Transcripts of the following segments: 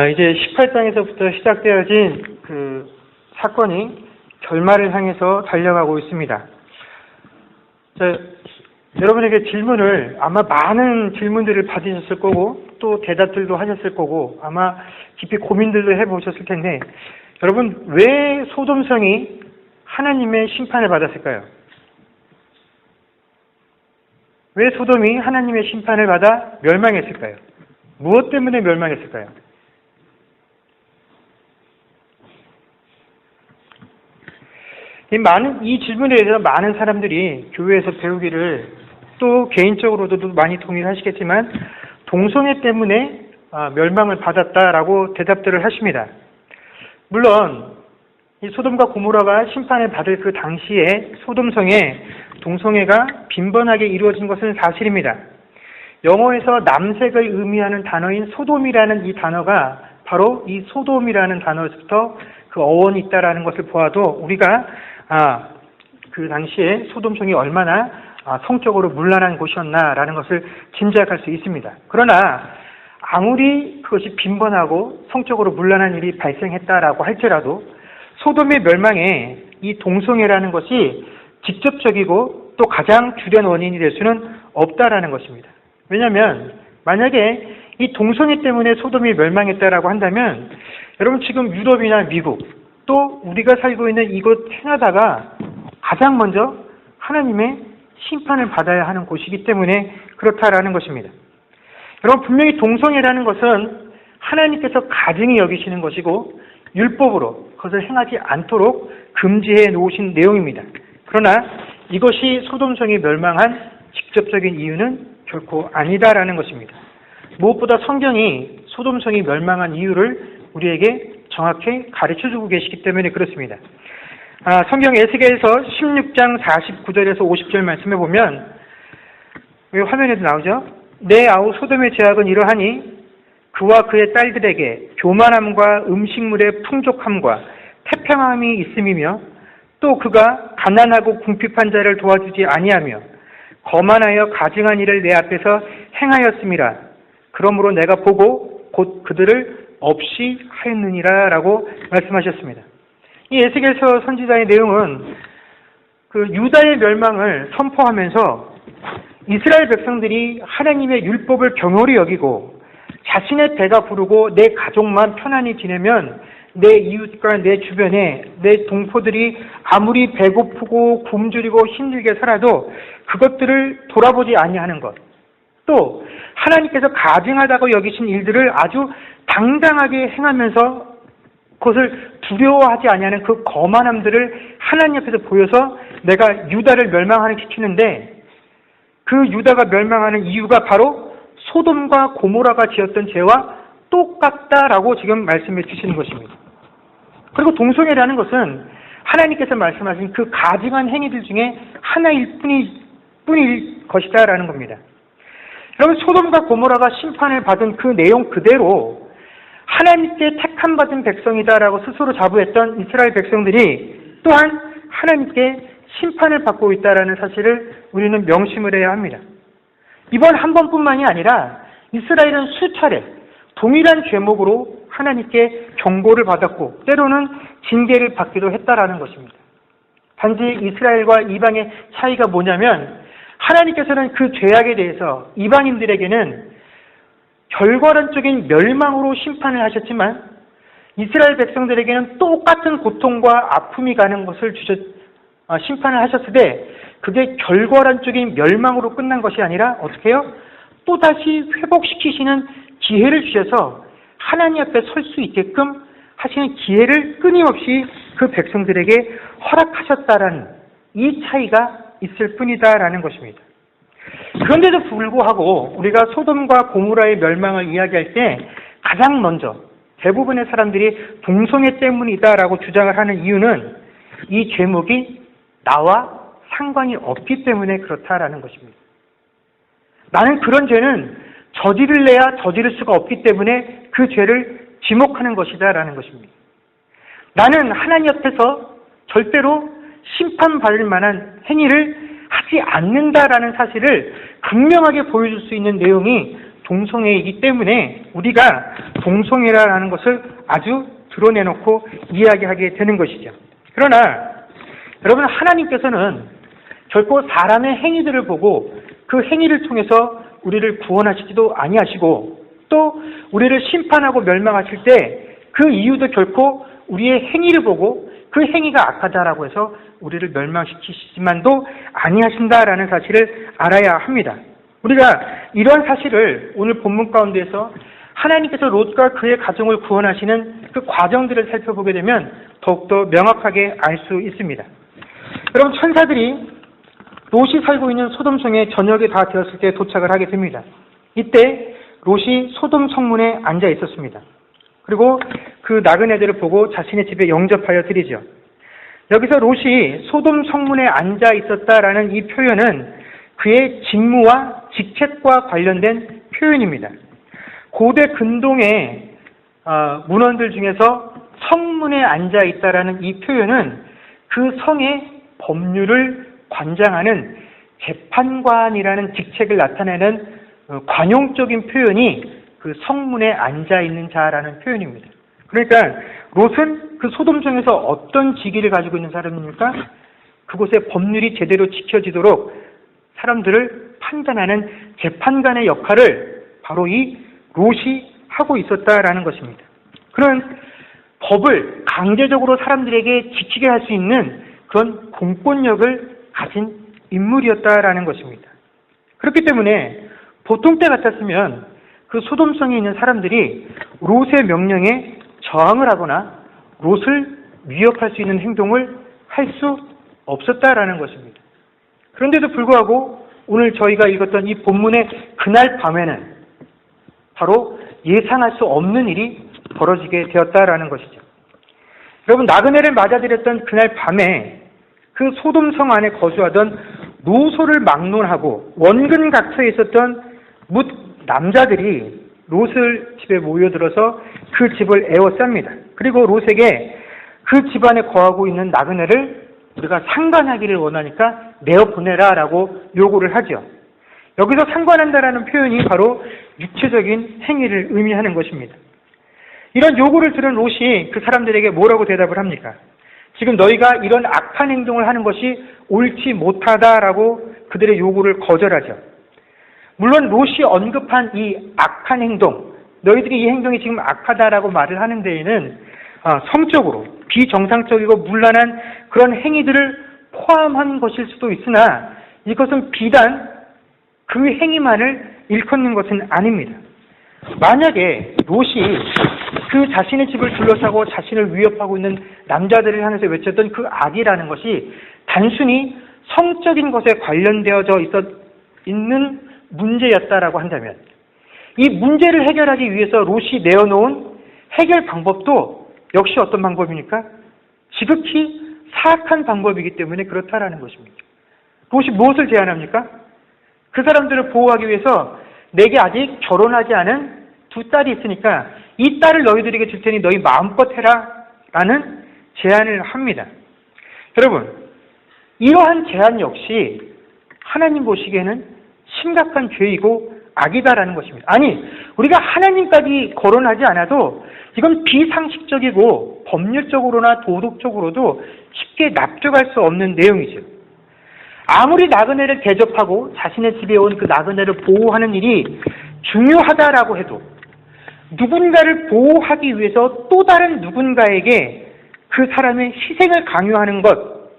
이제 18장에서부터 시작되어진 그 사건이 결말을 향해서 달려가고 있습니다. 여러분에게 질문을, 아마 많은 질문들을 받으셨을 거고, 또 대답들도 하셨을 거고, 아마 깊이 고민들도 해보셨을 텐데, 여러분, 왜 소돔성이 하나님의 심판을 받았을까요? 왜 소돔이 하나님의 심판을 받아 멸망했을까요? 무엇 때문에 멸망했을까요? 이 질문에 대해서 많은 사람들이 교회에서 배우기를, 또 개인적으로도 많이 동의를 하시겠지만, 동성애 때문에 멸망을 받았다라고 대답들을 하십니다. 물론 이 소돔과 고모라가 심판을 받을 그 당시에 소돔성에 동성애가 빈번하게 이루어진 것은 사실입니다. 영어에서 남색을 의미하는 단어인 소돔이라는 이 단어가 바로 이 소돔이라는 단어에서부터 그 어원이 있다라는 것을 보아도 우리가 그 당시에 소돔성이 얼마나 성적으로 문란한 곳이었나라는 것을 짐작할 수 있습니다. 그러나 아무리 그것이 빈번하고 성적으로 문란한 일이 발생했다라고 할지라도 소돔의 멸망에 이 동성애라는 것이 직접적이고 또 가장 주된 원인이 될 수는 없다라는 것입니다. 왜냐하면 만약에 이 동성애 때문에 소돔이 멸망했다라고 한다면 여러분 지금 유럽이나 미국 또 우리가 살고 있는 이곳 캐나다가 가장 먼저 하나님의 심판을 받아야 하는 곳이기 때문에 그렇다라는 것입니다. 여러분 분명히 동성애라는 것은 하나님께서 가증히 여기시는 것이고 율법으로 그것을 행하지 않도록 금지해 놓으신 내용입니다. 그러나 이것이 소돔성이 멸망한 직접적인 이유는 결코 아니다라는 것입니다. 무엇보다 성경이 소돔성이 멸망한 이유를 우리에게 정확히 가르쳐주고 계시기 때문에 그렇습니다. 성경 에스겔서 16장 49절에서 50절 말씀에 보면 화면에도 나오죠. 내 아우 소돔의 죄악은 이러하니 그와 그의 딸들에게 교만함과 음식물의 풍족함과 태평함이 있음이며 또 그가 가난하고 궁핍한 자를 도와주지 아니하며 거만하여 가증한 일을 내 앞에서 행하였음이라. 그러므로 내가 보고 곧 그들을 없이 하였느니라 라고 말씀하셨습니다. 이 에스겔서 선지자의 내용은 그 유다의 멸망을 선포하면서 이스라엘 백성들이 하나님의 율법을 경홀히 여기고 자신의 배가 부르고 내 가족만 편안히 지내면 내 이웃과 내 주변에 내 동포들이 아무리 배고프고 굶주리고 힘들게 살아도 그것들을 돌아보지 아니하는 것, 또 하나님께서 가증하다고 여기신 일들을 아주 당당하게 행하면서 그것을 두려워하지 아니하는 그 거만함들을 하나님 앞에서 보여서 내가 유다를 멸망하는 시키는데 그 유다가 멸망하는 이유가 바로 소돔과 고모라가 지었던 죄와 똑같다라고 지금 말씀해 주시는 것입니다. 그리고 동성애라는 것은 하나님께서 말씀하신 그 가증한 행위들 중에 하나일 뿐일 것이다라는 겁니다. 여러분 소돔과 고모라가 심판을 받은 그 내용 그대로 하나님께 택함 받은 백성이다라고 스스로 자부했던 이스라엘 백성들이 또한 하나님께 심판을 받고 있다라는 사실을 우리는 명심을 해야 합니다. 이번 한 번뿐만이 아니라 이스라엘은 수차례 동일한 죄목으로 하나님께 경고를 받았고 때로는 징계를 받기도 했다라는 것입니다. 단지 이스라엘과 이방의 차이가 뭐냐면 하나님께서는 그 죄악에 대해서 이방인들에게는 결과론적인 멸망으로 심판을 하셨지만 이스라엘 백성들에게는 똑같은 고통과 아픔이 가는 것을 심판을 하셨을 때 그게 결과론적인 멸망으로 끝난 것이 아니라 어떻게 해요? 또다시 회복시키시는 기회를 주셔서 하나님 앞에 설 수 있게끔 하시는 기회를 끊임없이 그 백성들에게 허락하셨다라는 이 차이가 있을 뿐이다라는 것입니다. 그런데도 불구하고 우리가 소돔과 고모라의 멸망을 이야기할 때 가장 먼저 대부분의 사람들이 동성애 때문이다라고 주장을 하는 이유는 이 죄목이 나와 상관이 없기 때문에 그렇다라는 것입니다. 나는 그런 죄는 저지를래야 저지를 수가 없기 때문에 그 죄를 지목하는 것이다라는 것입니다. 나는 하나님 앞에서 절대로 심판받을 만한 행위를 하지 않는다라는 사실을 극명하게 보여줄 수 있는 내용이 동성애이기 때문에 우리가 동성애라는 것을 아주 드러내놓고 이야기하게 되는 것이죠. 그러나 여러분, 하나님께서는 결코 사람의 행위들을 보고 그 행위를 통해서 우리를 구원하시지도 아니하시고 또 우리를 심판하고 멸망하실 때 그 이유도 결코 우리의 행위를 보고 그 행위가 악하다라고 해서 우리를 멸망시키시지만도 아니하신다라는 사실을 알아야 합니다. 우리가 이러한 사실을 오늘 본문 가운데에서 하나님께서 롯과 그의 가정을 구원하시는 그 과정들을 살펴보게 되면 더욱더 명확하게 알 수 있습니다. 여러분, 천사들이 롯이 살고 있는 소돔성에 저녁이 다 되었을 때 도착을 하게 됩니다. 이때 롯이 소돔 성문에 앉아 있었습니다. 그리고 그 나그네들을 보고 자신의 집에 영접하여 드리죠. 여기서 롯이 소돔 성문에 앉아 있었다라는 이 표현은 그의 직무와 직책과 관련된 표현입니다. 고대 근동의 문헌들 중에서 성문에 앉아 있다라는 이 표현은 그 성의 법률을 관장하는 재판관이라는 직책을 나타내는 관용적인 표현이 그 성문에 앉아 있는 자라는 표현입니다. 그러니까 롯은 그 소돔성에서 어떤 직위를 가지고 있는 사람입니까? 그곳의 법률이 제대로 지켜지도록 사람들을 판단하는 재판관의 역할을 바로 이 롯이 하고 있었다라는 것입니다. 그런 법을 강제적으로 사람들에게 지키게 할 수 있는 그런 공권력을 가진 인물이었다라는 것입니다. 그렇기 때문에 보통 때 같았으면 그 소돔성에 있는 사람들이 롯의 명령에 저항을 하거나 롯을 위협할 수 있는 행동을 할 수 없었다라는 것입니다. 그런데도 불구하고 오늘 저희가 읽었던 이 본문의 그날 밤에는 바로 예상할 수 없는 일이 벌어지게 되었다라는 것이죠. 여러분, 나그네를 맞아들였던 그날 밤에 그 소돔성 안에 거주하던 노소를 막론하고 원근 각처에 있었던 뭇 남자들이 롯을 집에 모여들어서 그 집을 에워쌉니다. 그리고 롯에게 그 집안에 거하고 있는 나그네를 우리가 상관하기를 원하니까 내어보내라라고 요구를 하죠. 여기서 상관한다라는 표현이 바로 육체적인 행위를 의미하는 것입니다. 이런 요구를 들은 롯이 그 사람들에게 뭐라고 대답을 합니까? 지금 너희가 이런 악한 행동을 하는 것이 옳지 못하다라고 그들의 요구를 거절하죠. 물론 롯이 언급한 이 악한 행동, 너희들이 이 행동이 지금 악하다라고 말을 하는 데에는 성적으로 비정상적이고 문란한 그런 행위들을 포함한 것일 수도 있으나 이것은 비단 그 행위만을 일컫는 것은 아닙니다. 만약에 롯이 그 자신의 집을 둘러싸고 자신을 위협하고 있는 남자들을 향해서 외쳤던 그 악이라는 것이 단순히 성적인 것에 관련되어져 있는 문제였다라고 한다면 이 문제를 해결하기 위해서 롯이 내어놓은 해결 방법도 역시 어떤 방법입니까? 지극히 사악한 방법이기 때문에 그렇다라는 것입니다. 롯이 무엇을 제안합니까? 그 사람들을 보호하기 위해서 내게 아직 결혼하지 않은 두 딸이 있으니까 이 딸을 너희들에게 줄 테니 너희 마음껏 해라 라는 제안을 합니다. 여러분, 이러한 제안 역시 하나님 보시기에는 심각한 죄이고 악이다라는 것입니다. 아니, 우리가 하나님까지 거론하지 않아도 이건 비상식적이고 법률적으로나 도덕적으로도 쉽게 납득할 수 없는 내용이죠. 아무리 나그네를 대접하고 자신의 집에 온 그 나그네를 보호하는 일이 중요하다라고 해도 누군가를 보호하기 위해서 또 다른 누군가에게 그 사람의 희생을 강요하는 것,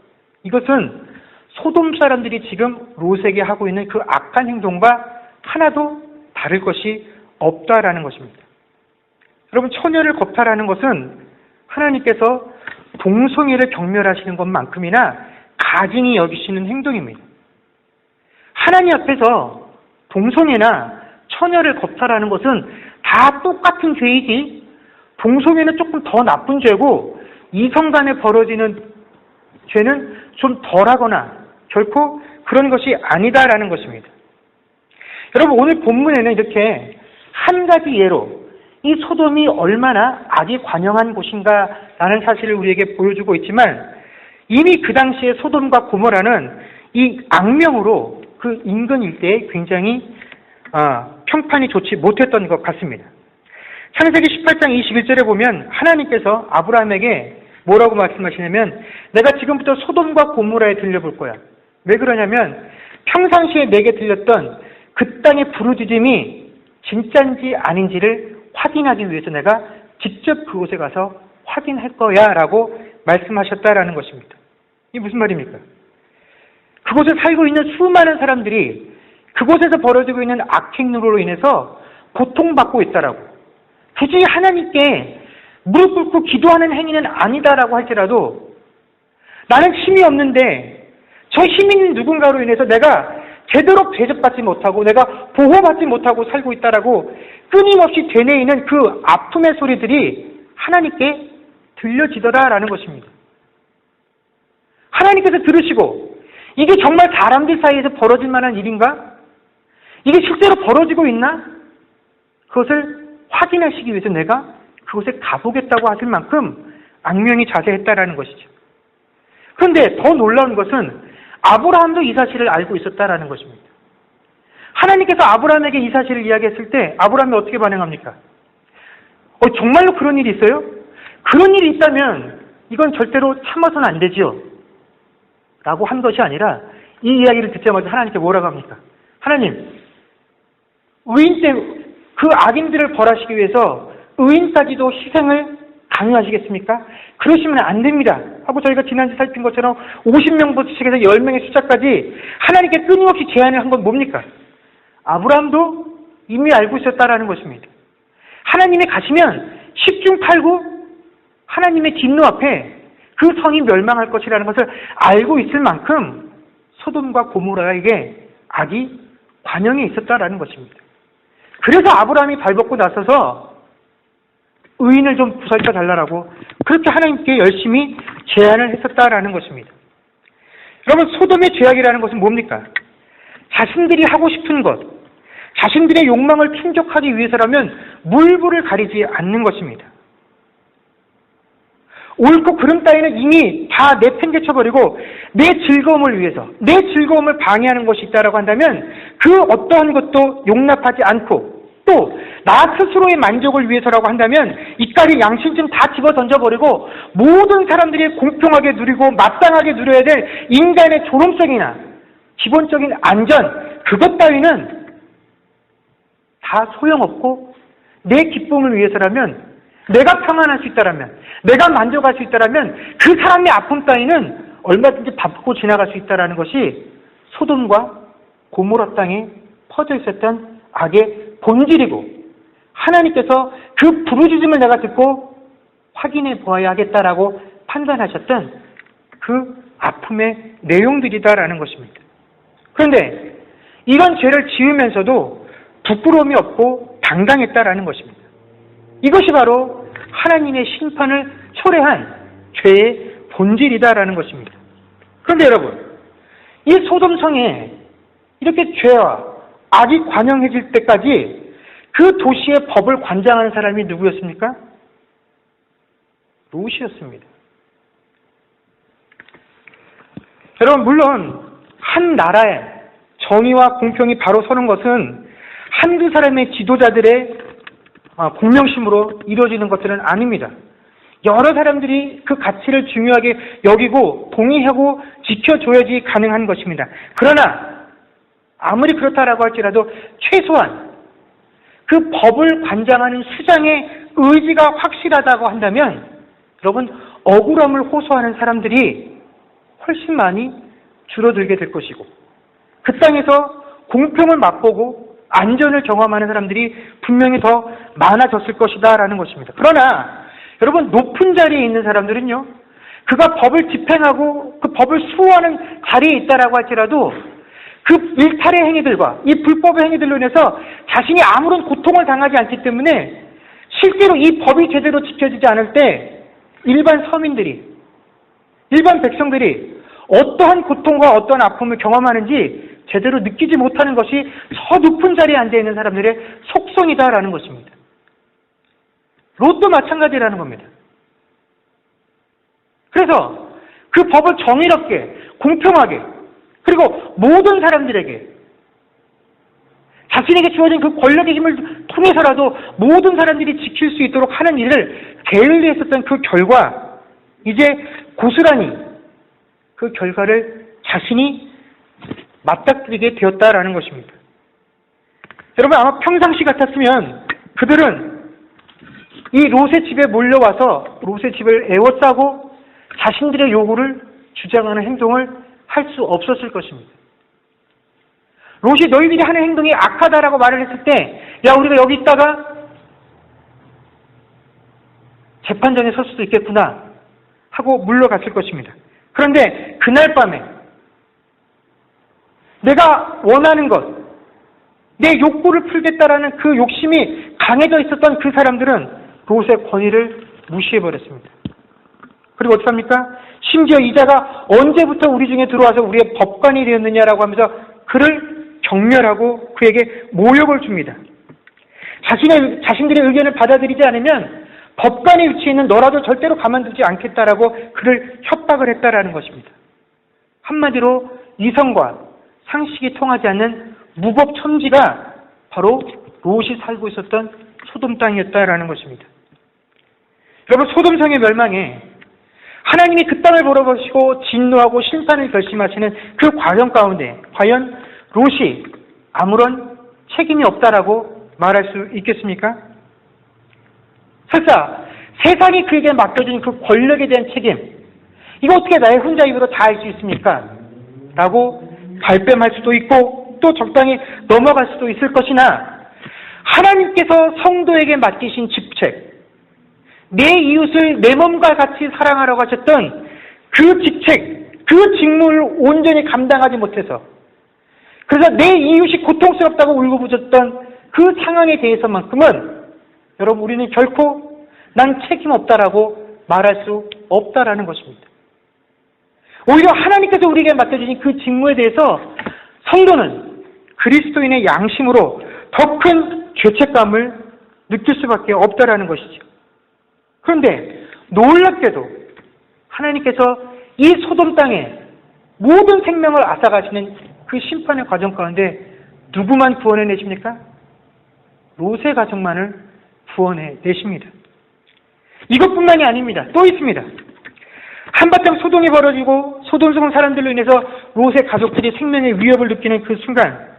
이것은 소돔 사람들이 지금 롯에게 하고 있는 그 악한 행동과 하나도 다를 것이 없다라는 것입니다. 여러분, 처녀를 겁탈하는 것은 하나님께서 동성애를 경멸하시는 것만큼이나 가증히 여기시는 행동입니다. 하나님 앞에서 동성애나 처녀를 겁탈하는 것은 다 똑같은 죄이지, 동성애는 조금 더 나쁜 죄고 이성 간에 벌어지는 죄는 좀 덜하거나 결코 그런 것이 아니다라는 것입니다. 여러분, 오늘 본문에는 이렇게 한 가지 예로 이 소돔이 얼마나 악이 관영한 곳인가라는 사실을 우리에게 보여주고 있지만 이미 그 당시에 소돔과 고모라는 이 악명으로 그 인근 일대에 굉장히 평판이 좋지 못했던 것 같습니다. 창세기 18장 21절에 보면 하나님께서 아브라함에게 뭐라고 말씀하시냐면 내가 지금부터 소돔과 고모라에 들려볼 거야. 왜 그러냐면 평상시에 내게 들렸던 그 땅의 부르짖음이 진짜인지 아닌지를 확인하기 위해서 내가 직접 그곳에 가서 확인할 거야 라고 말씀하셨다라는 것입니다. 이게 무슨 말입니까? 그곳에 살고 있는 수많은 사람들이 그곳에서 벌어지고 있는 악행으로 인해서 고통받고 있다라고. 굳이 하나님께 무릎 꿇고 기도하는 행위는 아니다라고 할지라도 나는 힘이 없는데 저 힘 있는 누군가로 인해서 내가 제대로 대접받지 못하고 내가 보호받지 못하고 살고 있다라고 끊임없이 되뇌이는 그 아픔의 소리들이 하나님께 들려지더라라는 것입니다. 하나님께서 들으시고 이게 정말 사람들 사이에서 벌어질 만한 일인가? 이게 실제로 벌어지고 있나? 그것을 확인하시기 위해서 내가 그곳에 가보겠다고 하실 만큼 악명이 자세했다라는 것이죠. 그런데 더 놀라운 것은 아브라함도 이 사실을 알고 있었다라는 것입니다. 하나님께서 아브라함에게 이 사실을 이야기했을 때 아브라함이 어떻게 반응합니까? 정말로 그런 일이 있어요? 그런 일이 있다면 이건 절대로 참아서는 안 되지요. 라고 한 것이 아니라 이 이야기를 듣자마자 하나님께 뭐라고 합니까? 하나님, 의인 때문에 그 악인들을 벌하시기 위해서 의인까지도 희생을 강요하시겠습니까? 그러시면 안 됩니다. 하고 저희가 지난주 살핀 것처럼 50명부터 시작해서 10명의 숫자까지 하나님께 끊임없이 제안을 한 건 뭡니까? 아브라함도 이미 알고 있었다라는 것입니다. 하나님이 가시면 10중 8구 하나님의 진노 앞에 그 성이 멸망할 것이라는 것을 알고 있을 만큼 소돔과 고모라에게 악이 관영해 있었다라는 것입니다. 그래서 아브라함이 발벗고 나서서 의인을 좀 부살켜 달라고 그렇게 하나님께 열심히 제안을 했었다라는 것입니다. 여러분, 소돔의 죄악이라는 것은 뭡니까? 자신들이 하고 싶은 것, 자신들의 욕망을 충족하기 위해서라면 물불을 가리지 않는 것입니다. 옳고 그름 따위는 이미 다 내팽개쳐버리고 내 즐거움을 위해서, 내 즐거움을 방해하는 것이 있다라고 한다면 그 어떠한 것도 용납하지 않고 또 나 스스로의 만족을 위해서라고 한다면 이까지 양심쯤 다 집어 던져버리고 모든 사람들이 공평하게 누리고 마땅하게 누려야 될 인간의 존엄성이나 기본적인 안전, 그것 따위는 다 소용없고 내 기쁨을 위해서라면, 내가 평안할 수 있다라면, 내가 만족할 수 있다라면 그 사람의 아픔 따위는 얼마든지 밟고 지나갈 수 있다라는 것이 소돔과 고모라 땅에 퍼져 있었던 악의 본질이고, 하나님께서 그 부르짖음을 내가 듣고 확인해 보아야 하겠다라고 판단하셨던 그 아픔의 내용들이다라는 것입니다. 그런데 이런 죄를 지으면서도 부끄러움이 없고 당당했다라는 것입니다. 이것이 바로 하나님의 심판을 초래한 죄의 본질이다라는 것입니다. 그런데 여러분, 이 소돔성에 이렇게 죄와 악이 관영해질 때까지 그 도시의 법을 관장하는 사람이 누구였습니까? 롯이었습니다. 여러분, 물론 한 나라에 정의와 공평이 바로 서는 것은 한두 사람의 지도자들의 공명심으로 이루어지는 것들은 아닙니다. 여러 사람들이 그 가치를 중요하게 여기고 동의하고 지켜줘야지 가능한 것입니다. 그러나 아무리 그렇다라고 할지라도 최소한 그 법을 관장하는 수장의 의지가 확실하다고 한다면 여러분, 억울함을 호소하는 사람들이 훨씬 많이 줄어들게 될 것이고 그 땅에서 공평을 맛보고 안전을 경험하는 사람들이 분명히 더 많아졌을 것이다 라는 것입니다. 그러나 여러분, 높은 자리에 있는 사람들은요, 그가 법을 집행하고 그 법을 수호하는 자리에 있다라고 할지라도 그 일탈의 행위들과 이 불법의 행위들로 인해서 자신이 아무런 고통을 당하지 않기 때문에 실제로 이 법이 제대로 지켜지지 않을 때 일반 서민들이, 일반 백성들이 어떠한 고통과 어떠한 아픔을 경험하는지 제대로 느끼지 못하는 것이 저 높은 자리에 앉아있는 사람들의 속성이다라는 것입니다. 롯도 마찬가지라는 겁니다. 그래서 그 법을 정의롭게, 공평하게, 그리고 모든 사람들에게 자신에게 주어진 그 권력의 힘을 통해서라도 모든 사람들이 지킬 수 있도록 하는 일을 게을리했었던 그 결과, 이제 고스란히 그 결과를 자신이 맞닥뜨리게 되었다라는 것입니다. 여러분, 아마 평상시 같았으면 그들은 이 롯의 집에 몰려와서 롯의 집을 에워싸고 자신들의 요구를 주장하는 행동을 할 수 없었을 것입니다. 롯이 너희들이 하는 행동이 악하다라고 말을 했을 때, 야, 우리가 여기 있다가 재판장에 설 수도 있겠구나 하고 물러갔을 것입니다. 그런데 그날 밤에 내가 원하는 것, 내 욕구를 풀겠다라는 그 욕심이 강해져 있었던 그 사람들은 롯의 권위를 무시해버렸습니다. 그리고 어떡합니까? 심지어 이자가 언제부터 우리 중에 들어와서 우리의 법관이 되었느냐라고 하면서 그를 경멸하고 그에게 모욕을 줍니다. 자신들의 의견을 받아들이지 않으면 법관의 위치에 있는 너라도 절대로 가만두지 않겠다라고 그를 협박을 했다라는 것입니다. 한마디로 이성과 상식이 통하지 않는 무법천지가 바로 롯이 살고 있었던 소돔 땅이었다라는 것입니다. 여러분, 소돔성의 멸망에 하나님이 그 땅을 벌어보시고 진노하고 심판을 결심하시는 그 과정 가운데 과연 롯이 아무런 책임이 없다라고 말할 수 있겠습니까? 설사 세상이 그에게 맡겨진 그 권력에 대한 책임, 이거 어떻게 나의 혼자 입으로 다 할 수 있습니까? 라고 발뺌할 수도 있고 또 적당히 넘어갈 수도 있을 것이나, 하나님께서 성도에게 맡기신 직책, 내 이웃을 내 몸과 같이 사랑하라고 하셨던 그 직책, 그 직무를 온전히 감당하지 못해서, 그래서 내 이웃이 고통스럽다고 울고부졌던 그 상황에 대해서만큼은 여러분, 우리는 결코 난 책임 없다라고 말할 수 없다라는 것입니다. 오히려 하나님께서 우리에게 맡겨주신 그 직무에 대해서 성도는 그리스도인의 양심으로 더 큰 죄책감을 느낄 수밖에 없다라는 것이죠. 그런데 놀랍게도 하나님께서 이 소돔 땅에 모든 생명을 앗아가시는 그 심판의 과정 가운데 누구만 구원해내십니까? 롯의 가정만을 구원해내십니다. 이것뿐만이 아닙니다. 또 있습니다. 한바탕 소동이 벌어지고 소돔성 사람들로 인해서 롯의 가족들이 생명의 위협을 느끼는 그 순간,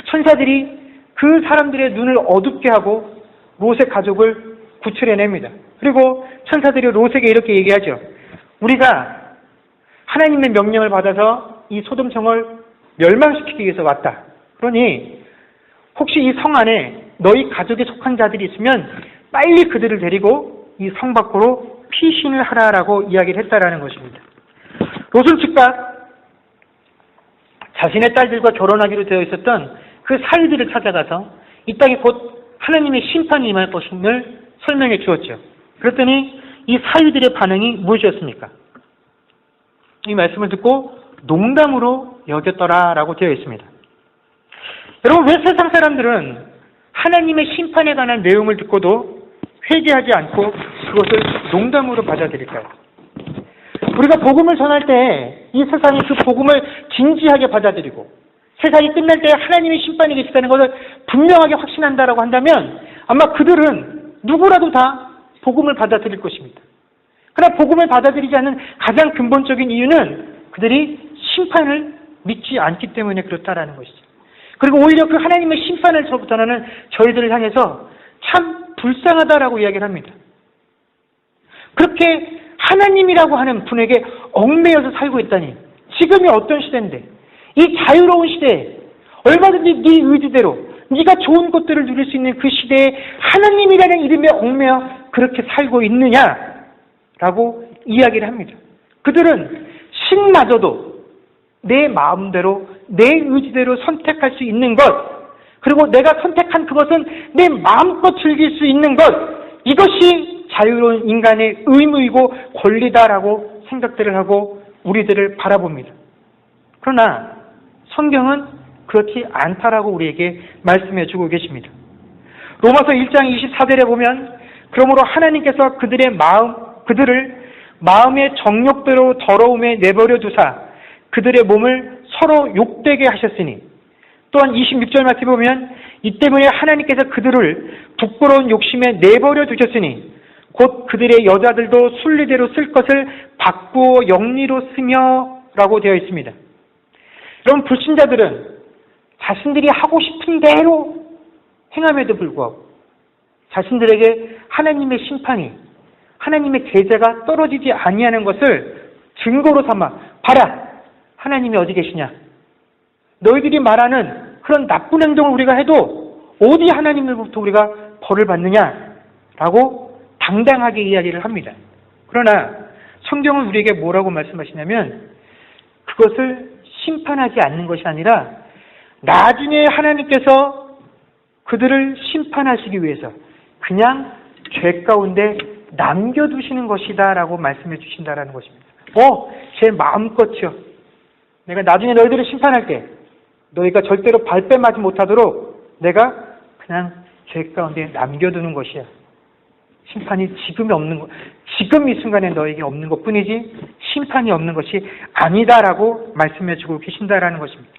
천사들이 그 사람들의 눈을 어둡게 하고 롯의 가족을 구출해냅니다. 그리고 천사들이 롯에게 이렇게 얘기하죠. 우리가 하나님의 명령을 받아서 이 소돔성을 멸망시키기 위해서 왔다. 그러니 혹시 이 성 안에 너희 가족에 속한 자들이 있으면 빨리 그들을 데리고 이 성 밖으로 피신을 하라라고 이야기를 했다라는 것입니다. 롯은 즉각 자신의 딸들과 결혼하기로 되어 있었던 그 사위들을 찾아가서 이 땅에 곧 하나님의 심판이 임할 것임을 설명해 주었죠. 그랬더니 이 사위들의 반응이 무엇이었습니까? 이 말씀을 듣고 농담으로 여겼더라라고 되어 있습니다. 여러분, 왜 세상 사람들은 하나님의 심판에 관한 내용을 듣고도 회개하지 않고 그것을 농담으로 받아들일까요? 우리가 복음을 전할 때 이 세상이 그 복음을 진지하게 받아들이고 세상이 끝날 때 하나님의 심판이 계시다는 것을 분명하게 확신한다라고 한다면 아마 그들은 누구라도 다 복음을 받아들일 것입니다. 그러나 복음을 받아들이지 않는 가장 근본적인 이유는 그들이 심판을 믿지 않기 때문에 그렇다라는 것이죠. 그리고 오히려 그 하나님의 심판을 전하는 저희들을 향해서 참 불쌍하다라고 이야기를 합니다. 그렇게 하나님이라고 하는 분에게 얽매여서 살고 있다니, 지금이 어떤 시대인데, 이 자유로운 시대에 얼마든지 네 의지대로 네가 좋은 것들을 누릴 수 있는 그 시대에 하나님이라는 이름에 얽매여 그렇게 살고 있느냐라고 이야기를 합니다. 그들은 신마저도 내 마음대로 내 의지대로 선택할 수 있는 것, 그리고 내가 선택한 그것은 내 마음껏 즐길 수 있는 것, 이것이 자유로운 인간의 의무이고 권리다라고 생각들을 하고 우리들을 바라봅니다. 그러나 성경은 그렇지 않다라고 우리에게 말씀해 주고 계십니다. 로마서 1장 24절에 보면, 그러므로 하나님께서 그들을 마음의 정욕대로 더러움에 내버려 두사 그들의 몸을 서로 욕되게 하셨으니, 또한 26절 말씀에 보면 이 때문에 하나님께서 그들을 부끄러운 욕심에 내버려 두셨으니 곧 그들의 여자들도 순리대로 쓸 것을 바꾸어 영리로 쓰며 라고 되어 있습니다. 여러분, 불신자들은 자신들이 하고 싶은 대로 행함에도 불구하고 자신들에게 하나님의 심판이, 하나님의 제재가 떨어지지 아니하는 것을 증거로 삼아, 봐라, 하나님이 어디 계시냐, 너희들이 말하는 그런 나쁜 행동을 우리가 해도 어디 하나님으로부터 우리가 벌을 받느냐라고 당당하게 이야기를 합니다. 그러나 성경은 우리에게 뭐라고 말씀하시냐면 그것을 심판하지 않는 것이 아니라 나중에 하나님께서 그들을 심판하시기 위해서 그냥 죄 가운데 남겨두시는 것이다 라고 말씀해 주신다라는 것입니다. 제 마음껏이요, 내가 나중에 너희들을 심판할게. 너희가 절대로 발뺌하지 못하도록 내가 그냥 죄 가운데 남겨두는 것이야. 심판이 지금이 없는 것, 지금 이 순간에 너에게 없는 것 뿐이지 심판이 없는 것이 아니다라고 말씀해 주고 계신다라는 것입니다.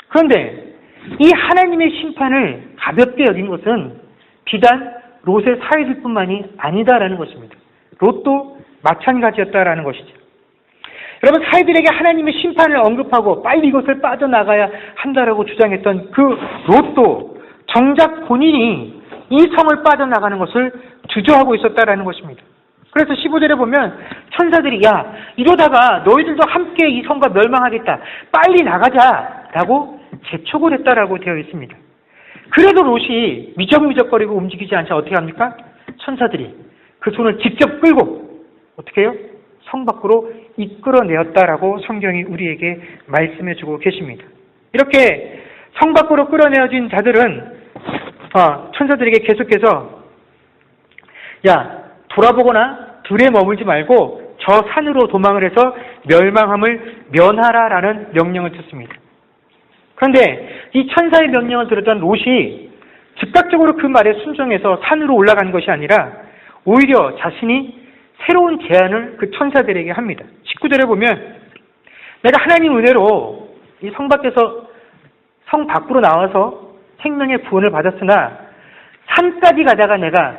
그런데 이 하나님의 심판을 가볍게 여긴 것은 비단 롯의 사회들뿐만이 아니다라는 것입니다. 롯도 마찬가지였다라는 것이죠. 여러분, 사회들에게 하나님의 심판을 언급하고 빨리 이것을 빠져나가야 한다라고 주장했던 그 롯도 정작 본인이 이 성을 빠져나가는 것을 주저하고 있었다라는 것입니다. 그래서 15절에 보면 천사들이 야, 이러다가 너희들도 함께 이 성과 멸망하겠다, 빨리 나가자라고 재촉을 했다라고 되어 있습니다. 그래도 롯이 미적미적거리고 움직이지 않자 어떻게 합니까? 천사들이 그 손을 직접 끌고 어떻게 해요? 성 밖으로 이끌어내었다라고 성경이 우리에게 말씀해주고 계십니다. 이렇게 성 밖으로 끌어내어진 자들은 천사들에게 계속해서 야, 돌아보거나 들에 머물지 말고 저 산으로 도망을 해서 멸망함을 면하라라는 명령을 듣습니다. 그런데 이 천사의 명령을 들었던 롯이 즉각적으로 그 말에 순종해서 산으로 올라간 것이 아니라 오히려 자신이 새로운 제안을 그 천사들에게 합니다. 19절에 보면 내가 하나님 은혜로 이 성 밖에서 성 밖으로 나와서 생명의 구원을 받았으나 산까지 가다가 내가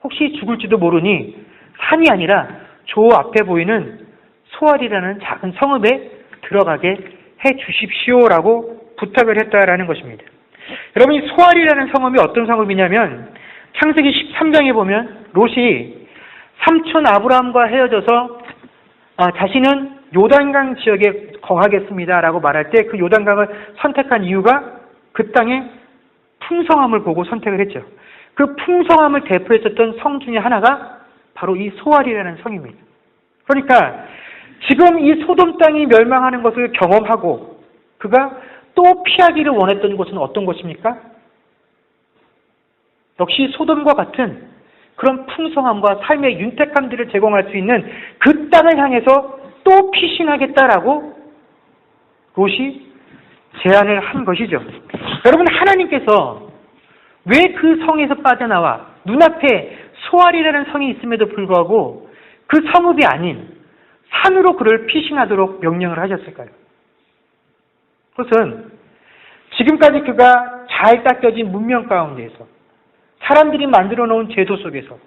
혹시 죽을지도 모르니 산이 아니라 저 앞에 보이는 소알이라는 작은 성읍에 들어가게 해 주십시오라고 부탁을 했다라는 것입니다. 여러분, 이 소알이라는 성읍이 어떤 성읍이냐면 창세기 13장에 보면 롯이 삼촌 아브라함과 헤어져서 자신은 요단강 지역에 거하겠습니다라고 말할 때 그 요단강을 선택한 이유가 그 땅의 풍성함을 보고 선택을 했죠. 그 풍성함을 대표했었던 성 중에 하나가 바로 이 소알이라는 성입니다. 그러니까 지금 이 소돔 땅이 멸망하는 것을 경험하고 그가 또 피하기를 원했던 곳은 어떤 곳입니까? 역시 소돔과 같은 그런 풍성함과 삶의 윤택함들을 제공할 수 있는 그 땅을 향해서 또 피신하겠다라고 롯이 제안을 한 것이죠. 여러분, 하나님께서 왜 그 성에서 빠져나와 눈앞에 소알이라는 성이 있음에도 불구하고 그 성읍이 아닌 산으로 그를 피신하도록 명령을 하셨을까요? 그것은 지금까지 그가 잘 닦여진 문명 가운데에서 사람들이 만들어 놓은 제도 속에서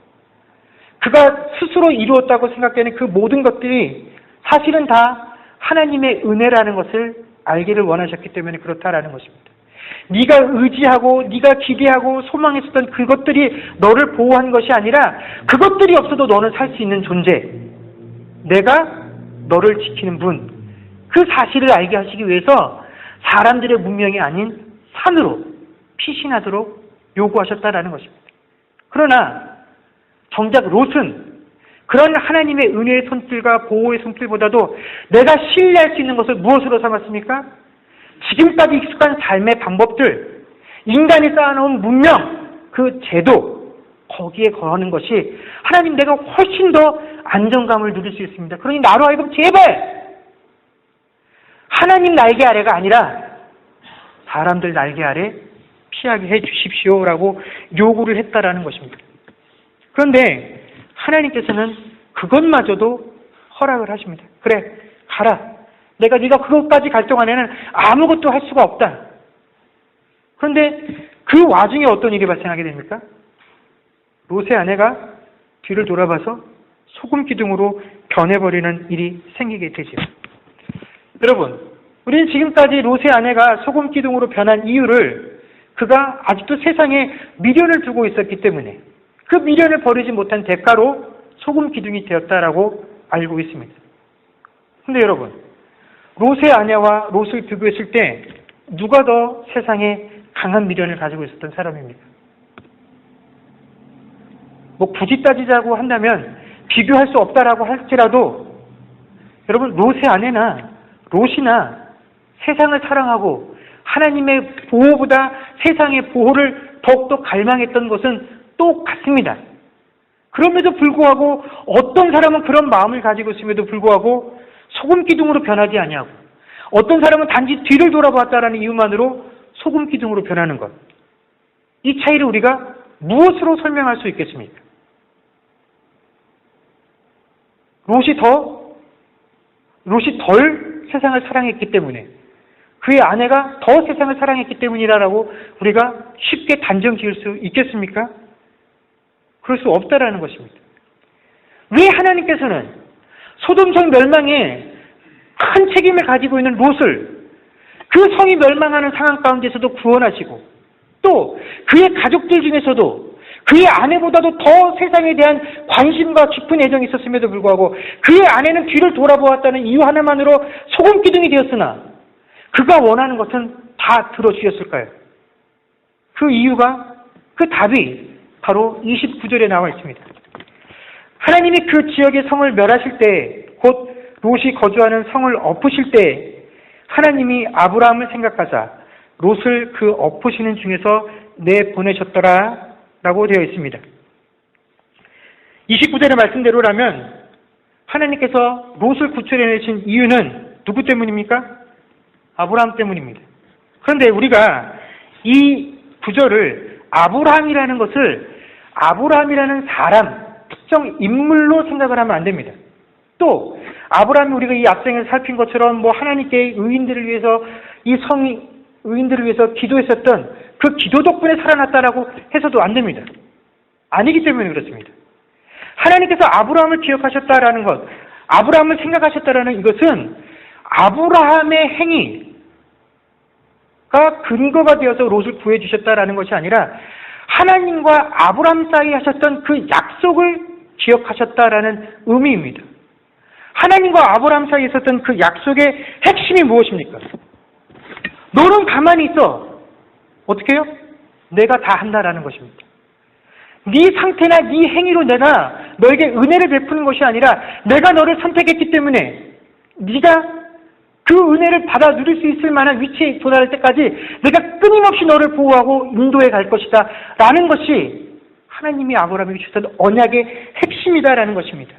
그가 스스로 이루었다고 생각되는 그 모든 것들이 사실은 다 하나님의 은혜라는 것을 알기를 원하셨기 때문에 그렇다라는 것입니다. 네가 의지하고 네가 기대하고 소망했었던 그것들이 너를 보호한 것이 아니라 그것들이 없어도 너는 살 수 있는 존재, 내가 너를 지키는 분, 그 사실을 알게 하시기 위해서 사람들의 문명이 아닌 산으로 피신하도록 요구하셨다라는 것입니다. 그러나 정작 롯은 그런 하나님의 은혜의 손길과 보호의 손길보다도 내가 신뢰할 수 있는 것을 무엇으로 삼았습니까? 지금까지 익숙한 삶의 방법들, 인간이 쌓아놓은 문명, 그 제도, 거기에 거하는 것이 하나님, 내가 훨씬 더 안정감을 누릴 수 있습니다. 그러니 나로 하여금 제발 하나님 날개 아래가 아니라 사람들 날개 아래 피하게 해 주십시오라고 요구를 했다라는 것입니다. 그런데 하나님께서는 그것마저도 허락을 하십니다. 그래, 가라. 네가 그것까지 갈 동안에는 아무것도 할 수가 없다. 그런데 그 와중에 어떤 일이 발생하게 됩니까? 롯의 아내가 뒤를 돌아봐서 소금 기둥으로 변해버리는 일이 생기게 되죠. 여러분, 우리는 지금까지 롯의 아내가 소금 기둥으로 변한 이유를 그가 아직도 세상에 미련을 두고 있었기 때문에 그 미련을 버리지 못한 대가로 소금 기둥이 되었다라고 알고 있습니다. 그런데 여러분, 롯의 아내와 롯을 비교했을 때 누가 더 세상에 강한 미련을 가지고 있었던 사람입니까? 뭐 굳이 따지자고 한다면 비교할 수 없다라고 할지라도 여러분, 롯의 아내나 롯이나 세상을 사랑하고 하나님의 보호보다 세상의 보호를 더욱더 갈망했던 것은 똑같습니다. 그럼에도 불구하고 어떤 사람은 그런 마음을 가지고 있음에도 불구하고 소금 기둥으로 변하지 아니하고 어떤 사람은 단지 뒤를 돌아봤다라는 이유만으로 소금 기둥으로 변하는 것. 이 차이를 우리가 무엇으로 설명할 수 있겠습니까? 롯이 덜 세상을 사랑했기 때문에 그의 아내가 더 세상을 사랑했기 때문이라고 우리가 쉽게 단정 지을 수 있겠습니까? 그럴 수 없다라는 것입니다. 왜 하나님께서는 소돔성 멸망에 큰 책임을 가지고 있는 롯을 그 성이 멸망하는 상황 가운데서도 구원하시고 또 그의 가족들 중에서도 그의 아내보다도 더 세상에 대한 관심과 깊은 애정이 있었음에도 불구하고 그의 아내는 뒤를 돌아보았다는 이유 하나만으로 소금 기둥이 되었으나 그가 원하는 것은 다 들어주셨을까요? 그 이유가, 그 답이 바로 29절에 나와 있습니다. 하나님이 그 지역의 성을 멸하실 때, 곧 롯이 거주하는 성을 엎으실 때 하나님이 아브라함을 생각하사 롯을 그 엎으시는 중에서 내보내셨더라 라고 되어 있습니다. 29절의 말씀대로라면 하나님께서 롯을 구출해내신 이유는 누구 때문입니까? 아브라함 때문입니다. 그런데 우리가 이 구절을 아브라함이라는 것을 아브라함이라는 사람, 특정 인물로 생각을 하면 안 됩니다. 또 아브라함이 우리가 이 앞장에서 살핀 것처럼 뭐 하나님께 의인들을 위해서 이 성이 의인들을 위해서 기도했었던 그 기도 덕분에 살아났다라고 해서도 안 됩니다. 아니기 때문에 그렇습니다. 하나님께서 아브라함을 기억하셨다라는 것, 아브라함을 생각하셨다라는 이것은 아브라함의 행위가 근거가 되어서 롯을 구해주셨다라는 것이 아니라 하나님과 아브라함 사이에 하셨던 그 약속을 기억하셨다라는 의미입니다. 하나님과 아브라함 사이에 있었던 그 약속의 핵심이 무엇입니까? 너는 가만히 있어. 어떻게 해요? 내가 다 한다라는 것입니다. 네 상태나 네 행위로 내가 너에게 은혜를 베푸는 것이 아니라 내가 너를 선택했기 때문에 네가 그 은혜를 받아 누릴 수 있을 만한 위치에 도달할 때까지 내가 끊임없이 너를 보호하고 인도해 갈 것이다 라는 것이 하나님이 아브라함에게 주셨던 언약의 핵심이다라는 것입니다.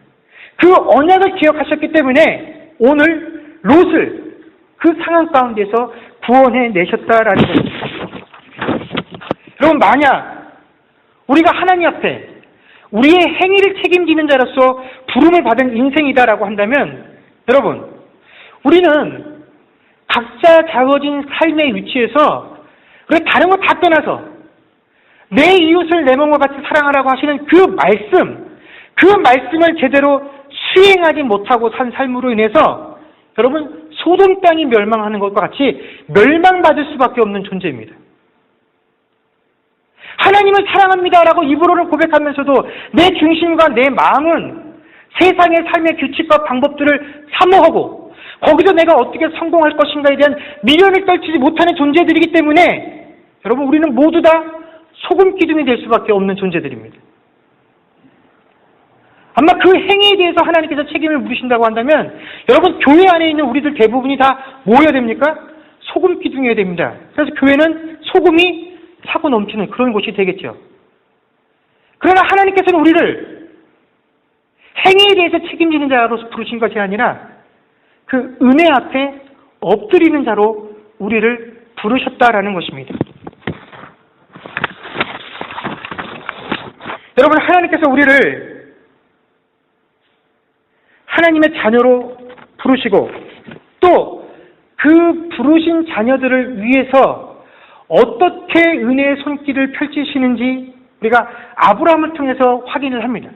그 언약을 기억하셨기 때문에 오늘 롯을 그 상황 가운데서 구원해내셨다라는 것입니다. 여러분, 만약 우리가 하나님 앞에 우리의 행위를 책임지는 자로서 부름을 받은 인생이다라고 한다면 여러분, 우리는 각자 자어진 삶의 위치에서 다른 거 다 떠나서 내 이웃을 내 몸과 같이 사랑하라고 하시는 그 말씀을 제대로 수행하지 못하고 산 삶으로 인해서 여러분, 소돔 땅이 멸망하는 것과 같이 멸망받을 수밖에 없는 존재입니다. 하나님을 사랑합니다라고 입으로는 고백하면서도 내 중심과 내 마음은 세상의 삶의 규칙과 방법들을 사모하고 거기서 내가 어떻게 성공할 것인가에 대한 미련을 떨치지 못하는 존재들이기 때문에 여러분, 우리는 모두 다 소금 기둥이 될 수밖에 없는 존재들입니다. 아마 그 행위에 대해서 하나님께서 책임을 물으신다고 한다면 여러분, 교회 안에 있는 우리들 대부분이 다 뭐여야 됩니까? 소금 기둥이어야 됩니다. 그래서 교회는 소금이 차고 넘치는 그런 곳이 되겠죠. 그러나 하나님께서는 우리를 행위에 대해서 책임지는 자로서 부르신 것이 아니라 그 은혜 앞에 엎드리는 자로 우리를 부르셨다라는 것입니다. 여러분, 하나님께서 우리를 하나님의 자녀로 부르시고 또 그 부르신 자녀들을 위해서 어떻게 은혜의 손길을 펼치시는지 우리가 아브라함을 통해서 확인을 합니다.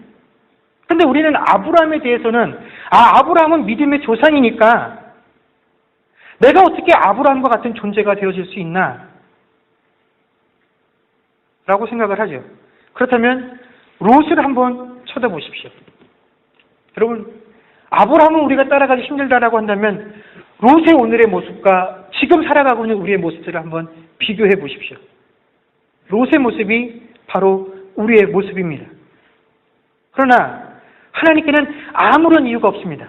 근데 우리는 아브라함에 대해서는 아브라함은 믿음의 조상이니까 내가 어떻게 아브라함과 같은 존재가 되어질 수 있나? 라고 생각을 하죠. 그렇다면 롯을 한번 쳐다보십시오. 여러분, 아브라함은 우리가 따라가기 힘들다라고 한다면 롯의 오늘의 모습과 지금 살아가고 있는 우리의 모습들을 한번 비교해 보십시오. 롯의 모습이 바로 우리의 모습입니다. 그러나 하나님께는 아무런 이유가 없습니다.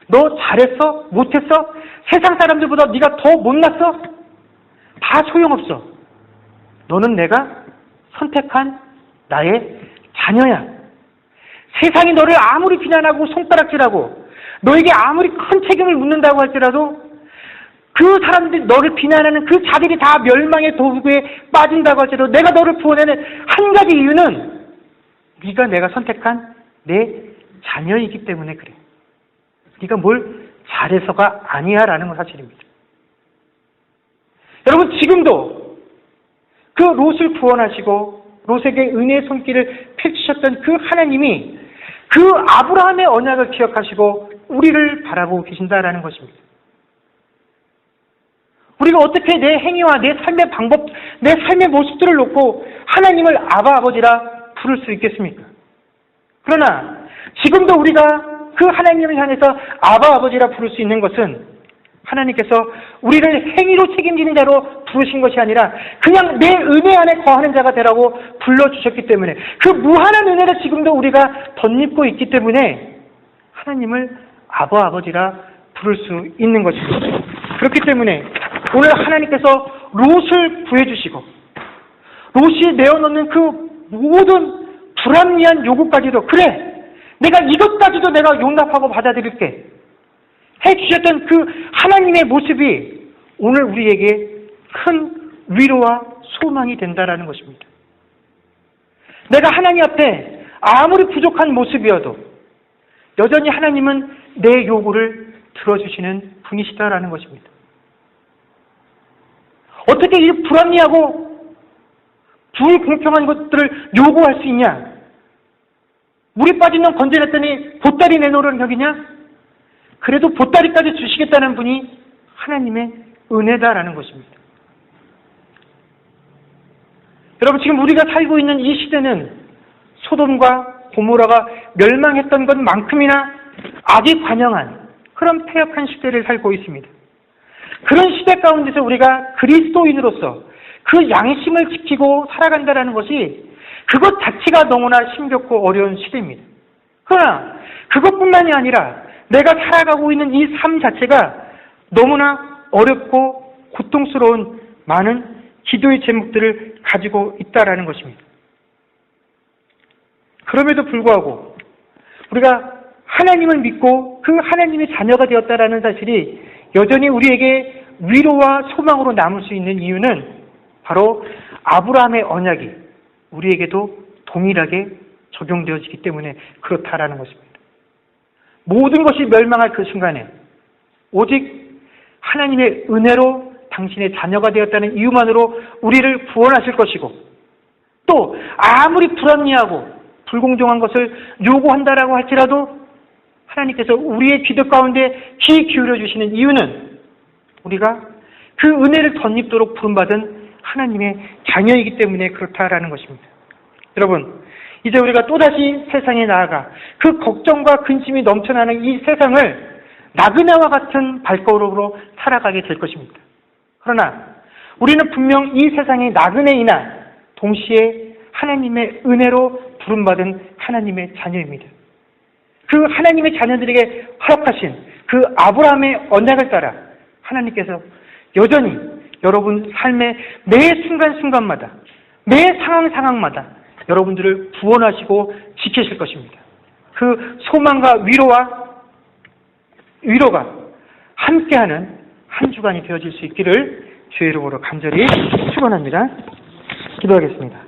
너 잘했어? 못했어? 세상 사람들보다 네가 더 못났어? 다 소용없어. 너는 내가 선택한 나의 자녀야. 세상이 너를 아무리 비난하고 손가락질하고 너에게 아무리 큰 책임을 묻는다고 할지라도 그 사람들이 너를 비난하는 그 자들이 다 멸망의 도구에 빠진다고 할지라도 내가 너를 구원하는 한 가지 이유는 네가 내가 선택한 내 자녀이기 때문에 그래. 네가 뭘 잘해서가 아니야 라는 건 사실입니다. 여러분, 지금도 그 롯을 구원하시고 롯에게 은혜의 손길을 펼치셨던 그 하나님이 그 아브라함의 언약을 기억하시고 우리를 바라보고 계신다라는 것입니다. 우리가 어떻게 내 행위와 내 삶의 방법, 내 삶의 모습들을 놓고 하나님을 아바 아버지라 부를 수 있겠습니까? 그러나 지금도 우리가 그 하나님을 향해서 아바 아버지라 부를 수 있는 것은 하나님께서 우리를 행위로 책임지는 자로 부르신 것이 아니라 그냥 내 은혜 안에 거하는 자가 되라고 불러주셨기 때문에 그 무한한 은혜를 지금도 우리가 덧입고 있기 때문에 하나님을 아바 아버지라 부를 수 있는 것입니다. 그렇기 때문에 오늘 하나님께서 롯을 구해주시고 롯이 내어놓는 그 모든 불합리한 요구까지도 그래 내가 이것까지도 내가 용납하고 받아들일게 해주셨던 그 하나님의 모습이 오늘 우리에게 큰 위로와 소망이 된다라는 것입니다. 내가 하나님 앞에 아무리 부족한 모습이어도 여전히 하나님은 내 요구를 들어주시는 분이시다라는 것입니다. 어떻게 이 불합리하고 불공평한 것들을 요구할 수 있냐? 물에 빠진 놈 건져냈더니 보따리 내놓으려는 격이냐? 그래도 보따리까지 주시겠다는 분이 하나님의 은혜다라는 것입니다. 여러분, 지금 우리가 살고 있는 이 시대는 소돔과 고모라가 멸망했던 것만큼이나 악이 관영한 그런 폐역한 시대를 살고 있습니다. 그런 시대 가운데서 우리가 그리스도인으로서 그 양심을 지키고 살아간다는 것이 그것 자체가 너무나 힘겹고 어려운 시대입니다. 그러나 그것뿐만이 아니라 내가 살아가고 있는 이 삶 자체가 너무나 어렵고 고통스러운 많은 기도의 제목들을 가지고 있다라는 것입니다. 그럼에도 불구하고 우리가 하나님을 믿고 그 하나님의 자녀가 되었다라는 사실이 여전히 우리에게 위로와 소망으로 남을 수 있는 이유는 바로 아브라함의 언약이 우리에게도 동일하게 적용되어지기 때문에 그렇다라는 것입니다. 모든 것이 멸망할 그 순간에 오직 하나님의 은혜로 당신의 자녀가 되었다는 이유만으로 우리를 구원하실 것이고 또 아무리 불합리하고 불공정한 것을 요구한다라고 할지라도 하나님께서 우리의 기도 가운데 귀 기울여 주시는 이유는 우리가 그 은혜를 덧입도록 부름받은 하나님의 자녀이기 때문에 그렇다라는 것입니다. 여러분, 이제 우리가 또다시 세상에 나아가 그 걱정과 근심이 넘쳐나는 이 세상을 나그네와 같은 발걸음으로 살아가게 될 것입니다. 그러나 우리는 분명 이 세상의 나그네이나 동시에 하나님의 은혜로 부름받은 하나님의 자녀입니다. 그 하나님의 자녀들에게 허락하신 그 아브라함의 언약을 따라 하나님께서 여전히 여러분 삶의 매 순간순간마다 매 상황마다 여러분들을 구원하시고 지키실 것입니다. 그 소망과 위로가 함께하는 한 주간이 되어질 수 있기를 주의 이름으로 간절히 축원합니다. 기도하겠습니다.